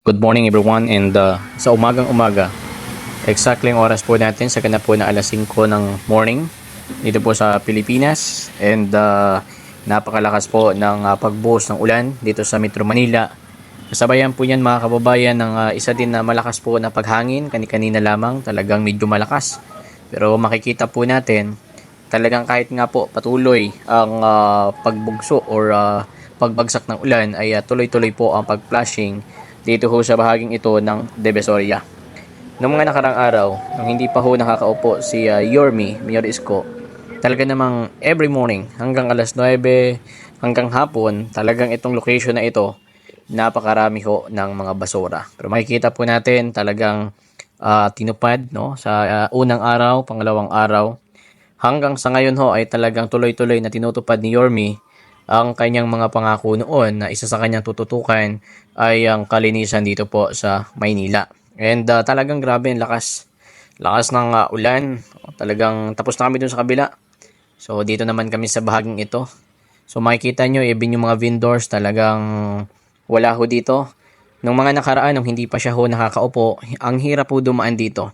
Good morning everyone and sa umagang umaga, exactly ang oras po natin sa ganap po na alas 5 ng morning dito po sa Pilipinas and napakalakas po ng pagbuhos ng ulan dito sa Metro Manila. Kasabayan po yan mga kababayan ng isa din na malakas po na paghangin kani-kanina lamang, talagang medyo malakas. Pero makikita po natin talagang kahit nga po patuloy ang pagbugso or pagbagsak ng ulan ay tuloy-tuloy po ang pag-flashing dito ho sa bahaging ito ng Divisoria. Noong mga nakarang araw, nung hindi pa ho nakakaupo si Yorme, Mayor Isko, talaga namang every morning hanggang alas 9 hanggang hapon, talagang itong location na ito, napakarami ho ng mga basura. Pero makikita po natin talagang tinupad no, sa unang araw, pangalawang araw, hanggang sa ngayon ho ay talagang tuloy-tuloy na tinutupad ni Yorme ang kanyang mga pangako noon na isa sa kanyang tututukan ay ang kalinisan dito po sa Maynila. And talagang grabe ang lakas. Lakas ng ulan. Talagang tapos na kami dun sa kabila. So dito naman kami sa bahaging ito. So makikita nyo, even yung mga vendors talagang wala ho dito. Nung mga nakaraan, nung hindi pa siya ho nakakaupo, ang hirap ho dumaan dito.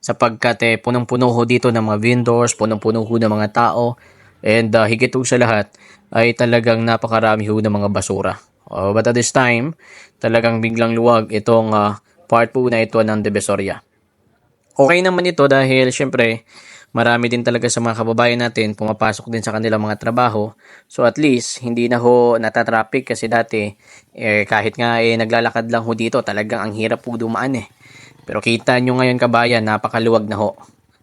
Sapagkat punong-puno ho dito ng mga vendors, punong-puno ho ng mga tao. And higit ho sa lahat ay talagang napakarami ho ng mga basura. But at this time, talagang biglang luwag itong part po na ito ng Divisoria. Okay naman ito dahil syempre marami din talaga sa mga kababayan natin pumapasok din sa kanilang mga trabaho. So at least hindi na ho natatraffic kasi dati kahit nga naglalakad lang ho dito talagang ang hirap po dumaan eh. Pero kita nyo ngayon kabayan, napakaluwag na ho.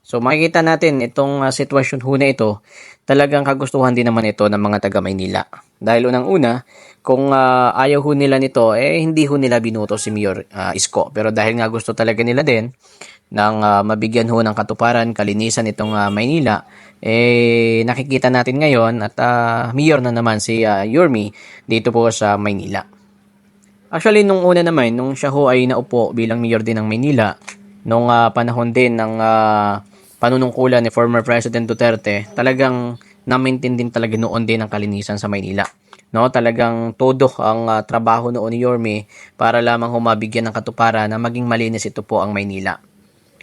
So makikita natin itong sitwasyon ho na ito, talagang kagustuhan din naman ito ng mga taga Maynila. Dahil unang-una, kung ayaw ho nila nito, hindi ho nila binuto si Mayor Isko. Pero dahil nga gusto talaga nila din ng mabigyan ho ng katuparan, kalinisan itong Maynila, nakikita natin ngayon at Mayor na naman si Yorme dito po sa Maynila. Actually, nung una naman, nung siya ho ay naupo bilang Mayor din ng Maynila, nung panahon din ng panunungkulan ni former President Duterte, talagang na-maintain din talaga noon din ang kalinisan sa Maynila. No, talagang todo ang trabaho noon ni Yorme para lamang humabigyan ng katuparan na maging malinis ito po ang Maynila.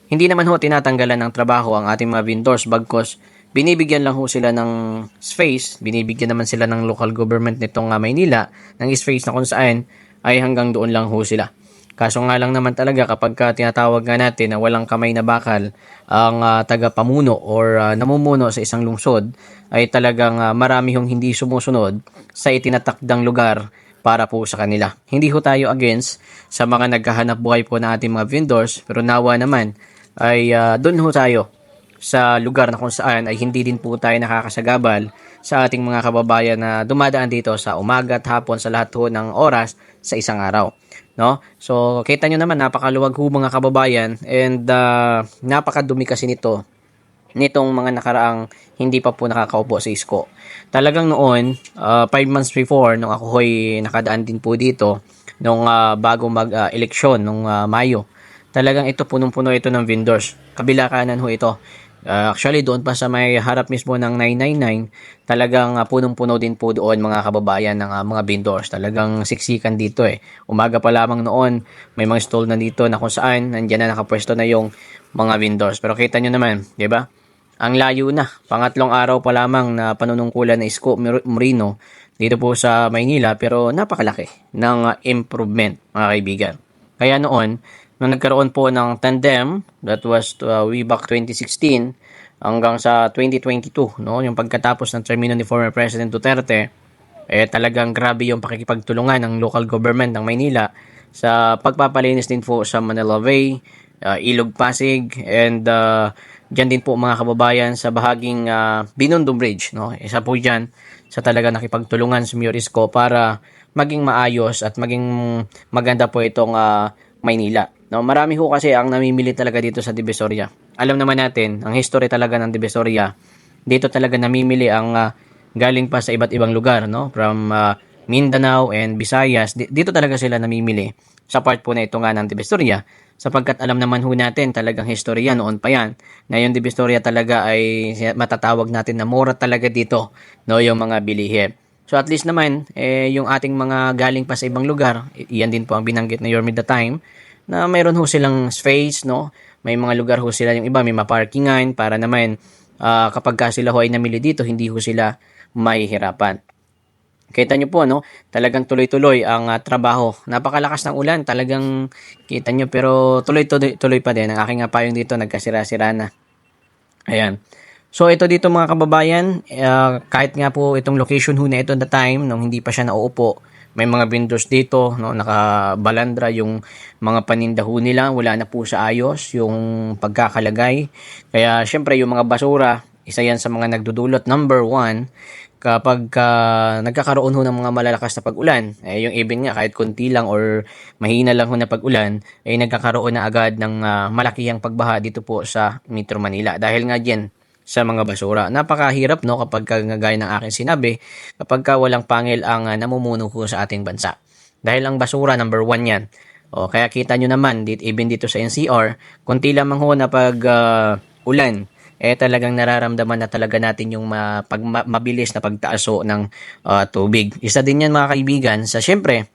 Hindi naman ho tinatanggalan ng trabaho ang ating mga vendors bagkos binibigyan lang ho sila ng space, binibigyan naman sila ng local government nitong Maynila ng space na kung saan ay hanggang doon lang ho sila. Kaso nga lang naman talaga kapag tinatawag nga natin na walang kamay na bakal ang tagapamuno or namumuno sa isang lungsod ay talagang marami hong hindi sumusunod sa itinatakdang lugar para po sa kanila. Hindi ho tayo against sa mga naghahanap buhay po na ating mga vendors pero nawa naman ay doon ho tayo sa lugar na kung saan ay hindi din po tayo nakakasagabal sa ating mga kababayan na dumadaan dito sa umaga at hapon sa lahat ho ng oras sa isang araw. No? So, kita nyo naman, napakaluwag ho mga kababayan and napakadumi kasi nitong mga nakaraang hindi pa po nakakaupo sa Isko. Talagang noon, 5 months before, nung ako ho'y nakadaan din po dito, nung bago mag-eleksyon, nung Mayo, talagang ito punong-puno ito ng vendors. Kabila kanan ho ito. Actually, doon pa sa may harap mismo ng 999, talagang punong-puno din po doon mga kababayan ng mga vendors. Talagang siksikan dito eh. Umaga pa lamang noon, may mga stall na dito na kung saan, nandiyan na nakapwesto na yung mga vendors. Pero kita nyo naman, di ba? Ang layo na. Pangatlong araw pa lamang na panunungkulan na Isko Moreno dito po sa Maynila pero napakalaki ng improvement mga kaibigan. Kaya noon, nung nagkaroon po ng tandem, that was way back 2016 hanggang sa 2022, no, yung pagkatapos ng termino ni former President Duterte, talagang grabe yung pakikipagtulungan ng local government ng Maynila sa pagpapalinis din po sa Manila Bay, Ilog Pasig, and dyan din po mga kababayan sa bahaging Binondo Bridge. No? Isa po dyan sa talaga nakipagtulungan si Mayor Isko para maging maayos at maging maganda po itong Maynila. No, marami ho kasi ang namimili talaga dito sa Divisoria. Alam naman natin, ang history talaga ng Divisoria, dito talaga namimili ang galing pa sa iba't ibang lugar, no? From Mindanao and Visayas, dito talaga sila namimili sa part po na ito nga ng Divisoria. Sapagkat alam naman ho natin talagang historia noon pa yan, na yung Divisoria talaga ay matatawag natin na mura talaga dito, no? Yung mga bilihin. So at least naman, yung ating mga galing pa sa ibang lugar, iyan din po ang binanggit na Yorme the time, na mayroon ho silang space, no? May mga lugar ho sila, yung iba may maparkingan para naman kapag ka sila ho ay namili dito, hindi ho sila mahihirapan. Kita nyo po, no? Talagang tuloy-tuloy ang trabaho. Napakalakas ng ulan, talagang kita nyo, pero tuloy-tuloy pa din. Ang aking payong dito, nagkasira-sira na. Ayan. So ito dito mga kababayan, kahit nga po itong location ho na ito the time nung hindi pa siya nauupo, may mga vendors dito, no, nakabalandra yung mga paninda ho nila, wala na po sa ayos yung pagkakalagay. Kaya syempre yung mga basura, isa yan sa mga nagdudulot. Number one, kapag nagkakaroon ho ng mga malalakas na pag-ulan, yung even nga kahit konti lang or mahina lang ho na pag-ulan, ay nagkakaroon na agad ng malakihang pagbaha dito po sa Metro Manila. Dahil nga dyan, sa mga basura. Napakahirap, no, kapag gaya ng aking sinabi, kapag walang pangil ang namumuno ko sa ating bansa. Dahil ang basura, number one yan. O, kaya kita nyo naman, even dito sa NCR, konti lamang ho na pag ulan, talagang nararamdaman na talaga natin yung mabilis na pagtaaso ng tubig. Isa din yan mga kaibigan, sa syempre,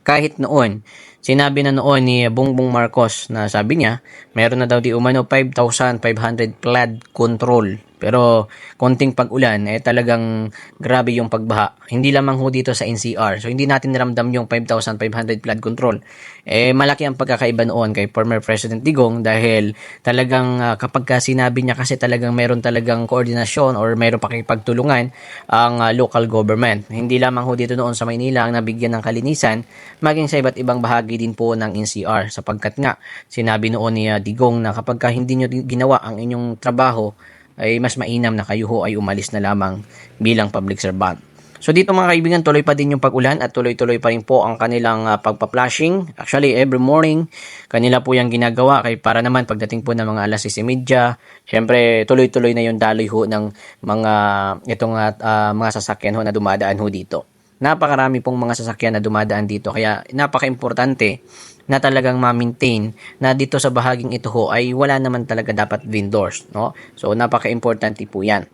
kahit noon, sinabi na noon ni Bongbong Marcos na sabi niya, meron na daw di umano 5,500 flood control. Pero konting pag-ulan, talagang grabe yung pagbaha. Hindi lamang ho dito sa NCR. So hindi natin naramdam yung 5,500 flood control. Malaki ang pagkakaiba noon kay former President Digong dahil talagang kapag sinabi niya kasi talagang meron talagang koordinasyon or meron pakipagtulungan ang local government. Hindi lamang ho dito noon sa Maynila ang nabigyan ng kalinisan, maging sa iba't ibang bahagi din po ng NCR sapagkat nga sinabi noon ni Digong na kapag hindi nyo ginawa ang inyong trabaho ay mas mainam na kayo ho ay umalis na lamang bilang public servant. So dito mga kaibigan, tuloy pa din yung pag-ulan at tuloy-tuloy pa rin po ang kanilang pagpa-flashing. Actually, every morning, kanila po yung ginagawa kay para naman pagdating po ng mga alas 6:30, syempre tuloy-tuloy na yung daloy ho ng mga sasakyan ho na dumadaan ho dito. Napakarami pong mga sasakyan na dumadaan dito kaya napaka-importante na talagang ma-maintain na dito sa bahaging ito ho ay wala naman talaga dapat vendors, no? So napaka-importante po 'yan.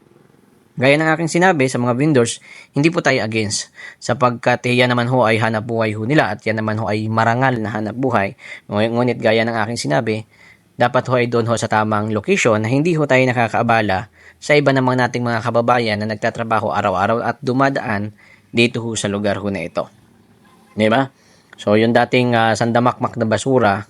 Gaya ng aking sinabi sa mga vendors, hindi po tayo against sapagkat yan naman ho ay hanap buhay ho nila at yan naman ho ay marangal na hanap buhay. Ngunit gaya ng aking sinabi, dapat ho ay doon ho sa tamang location na hindi ho tayo nakakaabala sa iba namang nating mga kababayan na nagtatrabaho araw-araw at dumadaan dito ho sa lugar ho na ito. Di ba? So, yung dating sandamakmak na basura.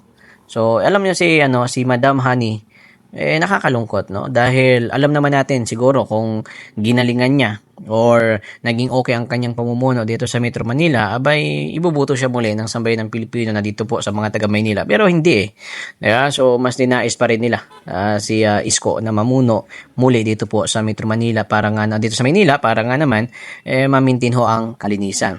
So, alam niyo si Madam Honey, nakakalungkot, no? Dahil alam naman natin siguro kung ginalingan niya or naging okay ang kanyang pamumuno dito sa Metro Manila, abay ibubuto siya muli ng sambayan ng Pilipino na dito po sa mga taga Maynila. Pero hindi eh. Diba? So, mas dinais pa rin nila si Isko na mamuno muli dito po sa Metro Manila para nga dito sa Maynila para nga naman ma-maintain ho ang kalinisan.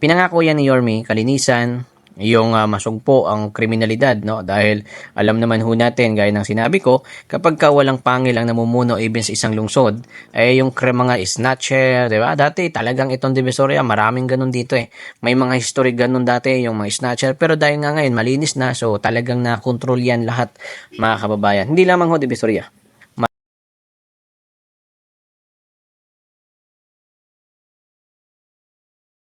Pinangako yan ni Yorme, kalinisan, yung masugpo ang kriminalidad, no? Dahil alam naman ho natin, gaya ng sinabi ko, kapag walang pangil ang namumuno even sa isang lungsod, yung mga snatcher, di ba? Dati talagang itong Divisoria, maraming ganun dito eh. May mga history ganun dati, yung mga snatcher, pero dahil nga ngayon malinis na, so talagang na-control yan lahat, mga kababayan. Hindi lamang ho Divisoria.